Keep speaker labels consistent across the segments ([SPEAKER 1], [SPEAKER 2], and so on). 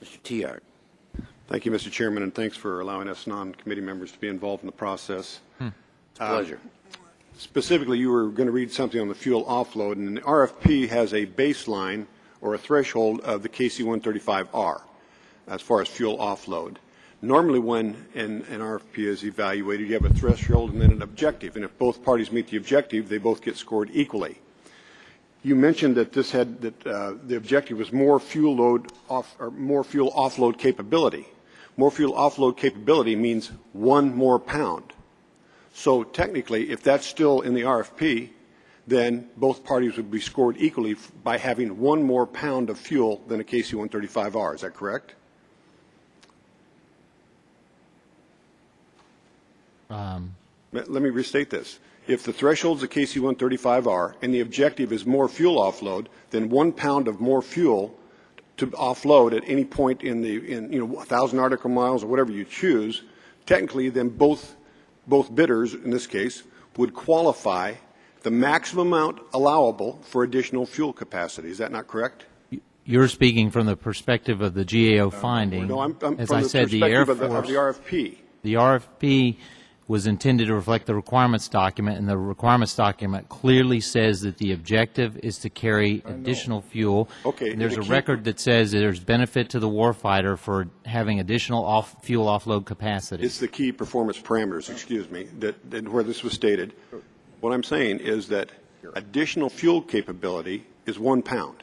[SPEAKER 1] Mr. Tiahrt.
[SPEAKER 2] Thank you, Mr. Chairman, and thanks for allowing us non-committee members to be involved in the process.
[SPEAKER 1] It's a pleasure.
[SPEAKER 2] Specifically, you were going to read something on the fuel offload, and the RFP has a baseline or a threshold of the KC-135R as far as fuel offload. Normally, when an RFP is evaluated, you have a threshold and then an objective, and if both parties meet the objective, they both get scored equally. You mentioned that the objective was more fuel offload capability. More fuel offload capability means one more pound. So technically, if that's still in the RFP, then both parties would be scored equally by having one more pound of fuel than a KC-135R. Is that correct? Let me restate this. If the threshold is a KC-135R and the objective is more fuel offload, then 1 pound of more fuel to offload at any point in 1,000 nautical miles or whatever you choose, technically then both bidders in this case would qualify the maximum amount allowable for additional fuel capacity. Is that not correct?
[SPEAKER 3] You're speaking from the perspective of the GAO finding.
[SPEAKER 2] No, I'm
[SPEAKER 3] as
[SPEAKER 2] from
[SPEAKER 3] I
[SPEAKER 2] the
[SPEAKER 3] said,
[SPEAKER 2] perspective
[SPEAKER 3] the Air
[SPEAKER 2] of
[SPEAKER 3] Force,
[SPEAKER 2] the RFP.
[SPEAKER 3] The RFP was intended to reflect the requirements document, and the requirements document clearly says that the objective is to carry additional fuel.
[SPEAKER 2] Okay.
[SPEAKER 3] And there's a record that says that there's benefit to the warfighter for having additional fuel offload capacity.
[SPEAKER 2] It's the key performance parameters, excuse me, that where this was stated. What I'm saying is that additional fuel capability is 1 pound.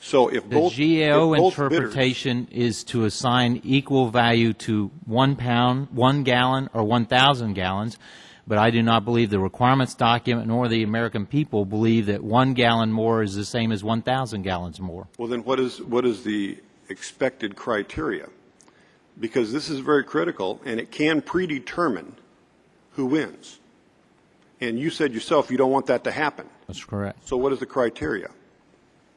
[SPEAKER 2] So if
[SPEAKER 3] the
[SPEAKER 2] both
[SPEAKER 3] GAO
[SPEAKER 2] if both
[SPEAKER 3] interpretation is to assign equal value to 1 pound, 1 gallon, or 1,000 gallons, but I do not believe the requirements document nor the American people believe that 1 gallon more is the same as 1,000 gallons more.
[SPEAKER 2] Well, then what is the expected criteria? Because this is very critical, and it can predetermine who wins. And you said yourself you don't want that to happen.
[SPEAKER 3] That's correct.
[SPEAKER 2] So what is the criteria?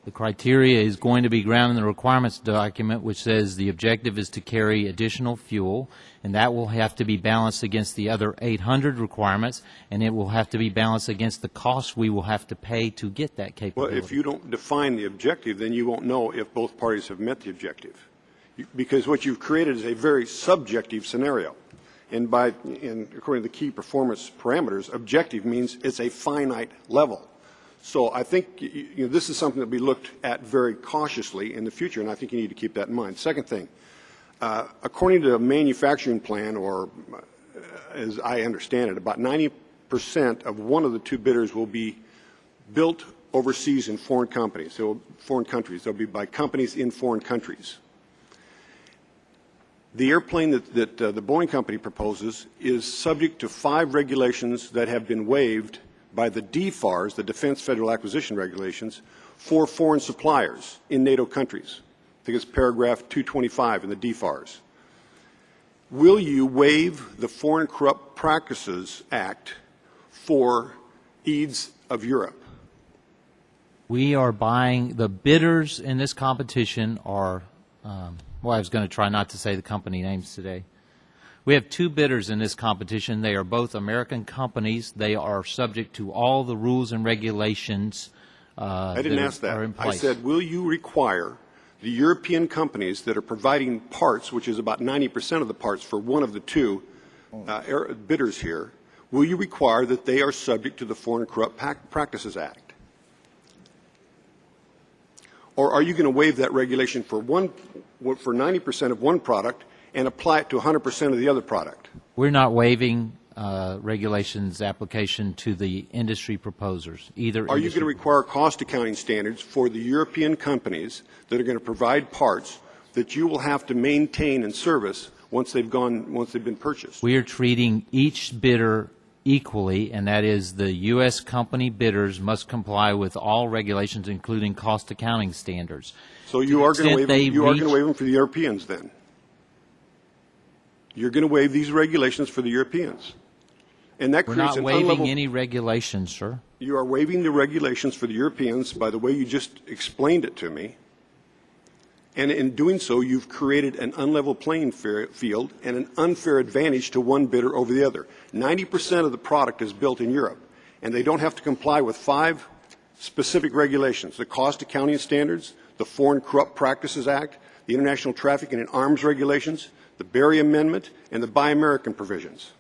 [SPEAKER 3] The criteria is going to be grounded in the requirements document, which says the objective is to carry additional fuel, and that will have to be balanced against the other 800 requirements, and it will have to be balanced against the cost we will have to pay to get that capability.
[SPEAKER 2] Well, if you don't define the objective, then you won't know if both parties have met the objective. Because what you've created is a very subjective scenario. And according to the key performance parameters, objective means it's a finite level. So I think this is something that we looked at very cautiously in the future, and I think you need to keep that in mind. Second thing, according to a manufacturing plan, or as I understand it, about 90% of one of the two bidders will be built overseas in foreign companies. So foreign countries. They'll be by companies in foreign countries. The airplane that the Boeing company proposes is subject to 5 regulations that have been waived by the DFARS, the Defense Federal Acquisition Regulations, for foreign suppliers in NATO countries. I think it's paragraph 225 in the DFARS. Will you waive the Foreign Corrupt Practices Act for EADS of Europe?
[SPEAKER 3] We are buying, the bidders in this competition are, well, I was going to try not to say the company names today. We have 2 bidders in this competition. They are both American companies. They are subject to all the rules and regulations
[SPEAKER 2] I didn't ask that.
[SPEAKER 3] are in place.
[SPEAKER 2] I said, will you require the European companies that are providing parts, which is about 90% of the parts for one of the 2 bidders here, will you require that they are subject to the Foreign Corrupt Practices Act? Or are you going to waive that regulation for 90% of one product and apply it to 100% of the other product?
[SPEAKER 3] We're not waiving regulations application to the industry proposers.
[SPEAKER 2] Are you going to require cost accounting standards for the European companies that are going to provide parts that you will have to maintain and service once they've been purchased?
[SPEAKER 3] We are treating each bidder equally, and that is the U.S. company bidders must comply with all regulations, including cost accounting standards.
[SPEAKER 2] So you are going to waive them for the Europeans then? You're going to waive these regulations for the Europeans. And that creates an
[SPEAKER 3] We're not waiving any regulations, sir.
[SPEAKER 2] You are waiving the regulations for the Europeans by the way you just explained it to me. And in doing so, you've created an unlevel playing field and an unfair advantage to one bidder over the other. 90% of the product is built in Europe, and they don't have to comply with 5 specific regulations: the cost accounting standards, the Foreign Corrupt Practices Act, the International Trafficking in Arms Regulations, the Berry Amendment, and the Buy American provisions.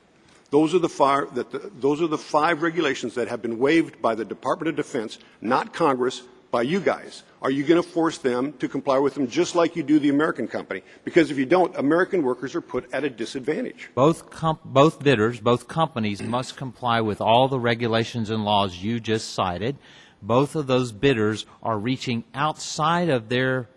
[SPEAKER 2] Those are the five regulations that have been waived by the Department of Defense, not Congress, by you guys. Are you going to force them to comply with them just like you do the American company? Because if you don't, American workers are put at a disadvantage.
[SPEAKER 3] Both bidders, both companies must comply with all the regulations and laws you just cited. Both of those bidders are reaching outside of their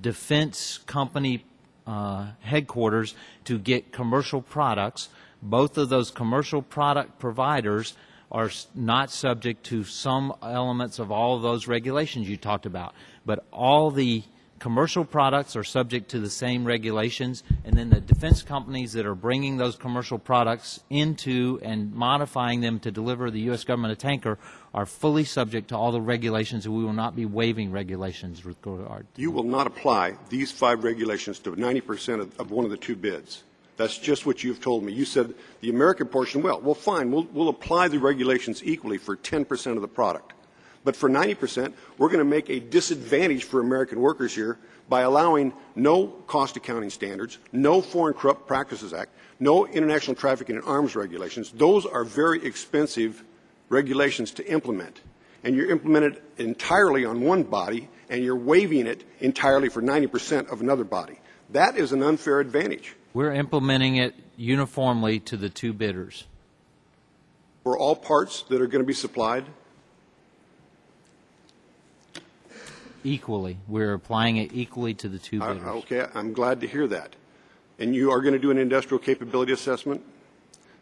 [SPEAKER 3] defense company headquarters to get commercial products. Both of those commercial product providers are not subject to some elements of all of those regulations you talked about. But all the commercial products are subject to the same regulations, and then the defense companies that are bringing those commercial products into and modifying them to deliver the U.S. government a tanker are fully subject to all the regulations, and we will not be waiving regulations with regard to.
[SPEAKER 2] You will not apply these five regulations to 90% of one of the two bids. That's just what you've told me. You said the American portion, well, fine, we'll apply the regulations equally for 10% of the product. But for 90%, we're going to make a disadvantage for American workers here by allowing no cost accounting standards, no Foreign Corrupt Practices Act, no International Trafficking in Arms regulations. Those are very expensive regulations to implement. And you're implementing it entirely on one body, and you're waiving it entirely for 90% of another body. That is an unfair advantage.
[SPEAKER 3] We're implementing it uniformly to the two bidders.
[SPEAKER 2] For all parts that are going to be supplied?
[SPEAKER 3] Equally. We're applying it equally to the two bidders.
[SPEAKER 2] Okay, I'm glad to hear that. And you are going to do an industrial capability assessment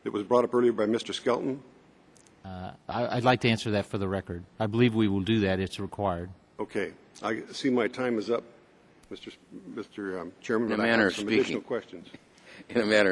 [SPEAKER 2] that was brought up earlier by Mr. Skelton?
[SPEAKER 3] I'd like to answer that for the record. I believe we will do that. It's required.
[SPEAKER 2] Okay. I see my time is up, Mr. Chairman,
[SPEAKER 1] In a
[SPEAKER 2] but I
[SPEAKER 1] manner
[SPEAKER 2] have
[SPEAKER 1] of
[SPEAKER 2] some
[SPEAKER 1] speaking.
[SPEAKER 2] additional questions.
[SPEAKER 1] In a manner of